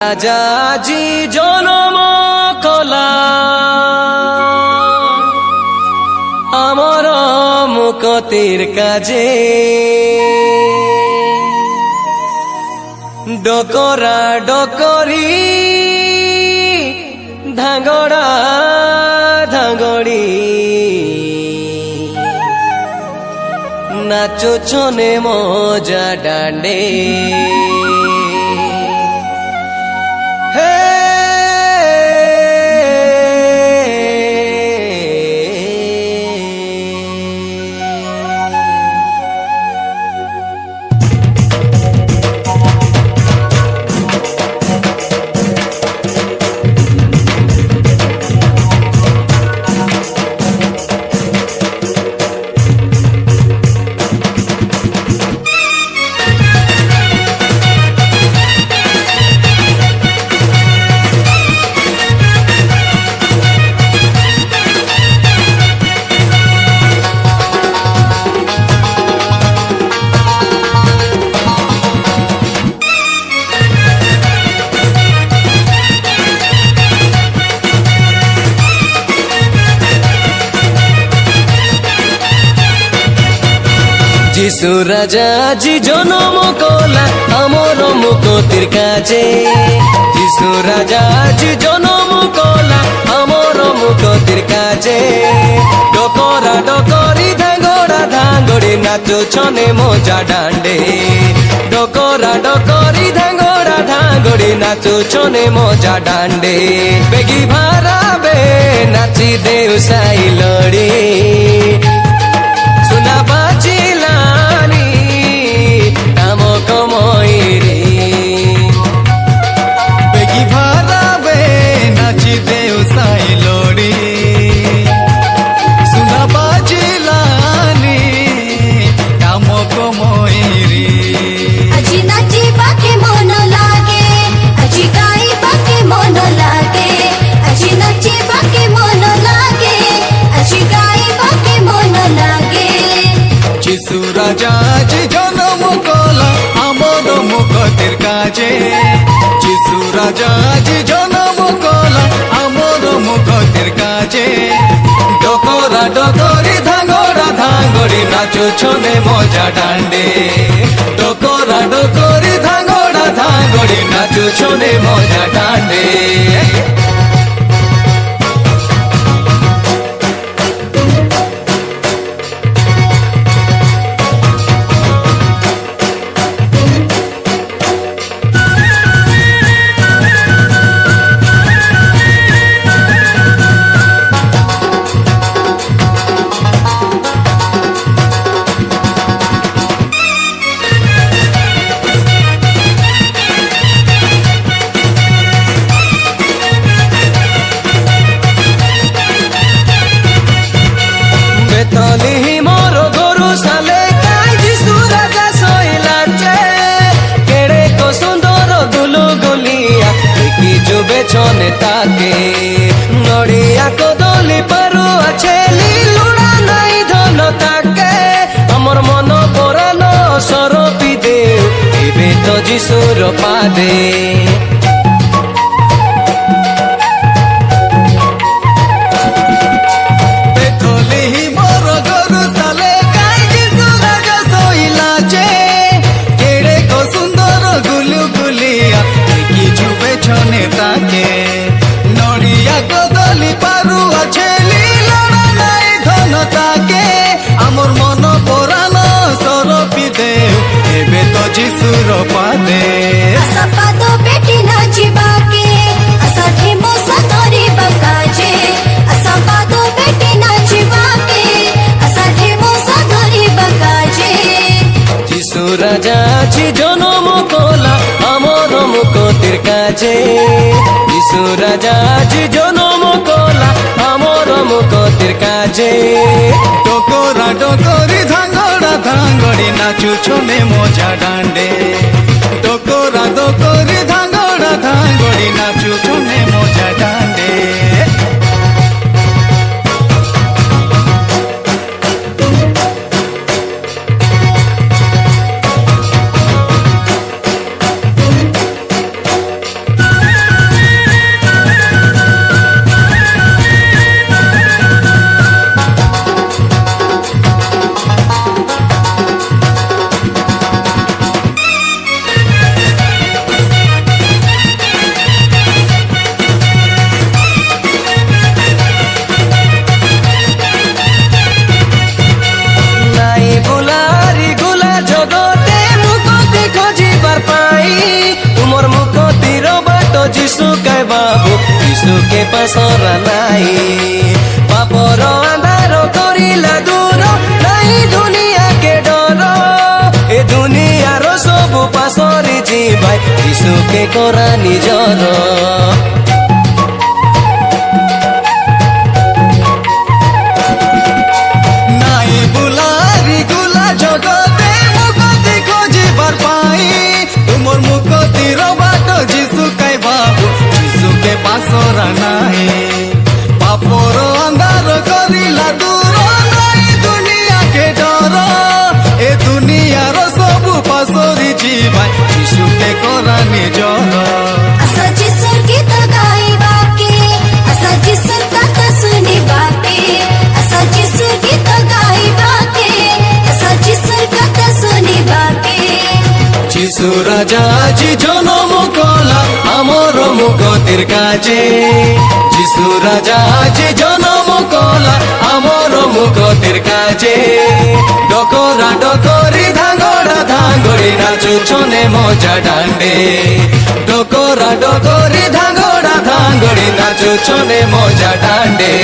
রাজাজি জনম কলা আমার মুকতির কাজে ডকরা ডকরি ধাঙ্গড়া ধাঙ্গড়ি নাচুছনে মজা ডান্ডে যিশু রাজা জি জনম কলা আমার মুকতির কাজে যিশু রাজা জি জনম কলা আমার মুকতির কাজে ডকরা ডকরি ধাঙ্গড়া ধাঙ্গড়ি নাচুছনে মজা ডান্ডে ডকরা ডকরি ধাঙ্গড়া ধাঙ্গড়ি নাচুছনে মজা ডান্ডে বেগি ভারাবে নাচি দেউ সাই লড়ি সুনা বাজিলানি নাম কমইরে বেগি ভারাবে নাচি দেউ সাই লড়ি সুনা বাজিলানি নাম কমইরে আজি নাচিবাকে মন লাগে আজি গাইবাকে মন লাগে আজি নাচিবাকে মন লাগে আজি গাইবাকে মন লাগে যিশু রাজা জি জনম কলা আমার মুকতির কাজে যিশু রাজা জি জনম কলা আমার মুকতির কাজে ডকরা ডকরি ধাঙ্গড়া ধাঙ্গড়ি নাচুছনে মজা ডান্ডে ডকরা ডকরি ধাঙ্গড়া ধাঙ্গড়ি নাচুছনে মজা ডান্ডে বেতলিহি মোর গরু সালে কাই যিশু রাজা শৈলাচে কেড়ে কো সুন্দর গুলু গুলিয়া কি জুবে ছনে তাকে নড়িয়া কদলি পারু আছে লুড়া নাই ধন তাকে আমার মন পরানো সরপি দেউ এবে তো যিশুর পাদে তাকে নড়িয়া কদলি পারু আছে লীলা নাই ধন তাকে আমার মন পরানো সরপি দেউ এবে তো যিশুর পাদে আসা পাদ বেটি নাচিবাকে আসা ঠেমো সদরি বকাজে আসা পাদ বেটি নাচিবাকে আসা ঠেমো সদরি বকাজে যিশু রাজা জি জনম কলা আমার মুকতির কাজে যিশু রাজা জি জনম কলা আমার মুকতির কাজে ডকরা ডকরি ধাঙ্গড়া ধাঙ্গড়ি নাচুছনে মজা ডান্ডে ডকরা ডকরি ধাঙ্গড়া ধাঙ্গড়ি নাচুছনে মজা ডান্ডে বাবু যিশুকে পাশরা নাই পাপর আন্ধার করিলা দূর নাই দুনিয়াকে ডর এ দুনিয়ার সবু পাশরি যাই যিশুকে করা নিজর নাই বুলারি গুলা জগতে মুকতি খোঁজিবার পাই তুমর মুকতির বাট যিশু কাই বাবু যিশুকে পাশরা নাই পাপর আন্ধার করিলা দূর নাই দুনিয়াকে ডর এ দুনিয়ার সবু পাশরি যাই যিশুকে করা নিজর असा जिसर गीत गाइबा के असा जिसर कथा सुनिबा के असा जिसर गीत गाइबा के असा जिसर कथा सुनिबा के যিশু রাজা আজি জনম কলা আমর মুকতির কাজে যিশু রাজা আজি জনম কলা আমর মুকতির কাজে ডকরা ডকরি ধাঙ্গড়া ধাঙ্গড়ি নাচুছনে মজা ডান্ডে ডকরা ডকরি ধাঙ্গড়া ধাঙ্গড়ি নাচুছনে মজা ডান্ডে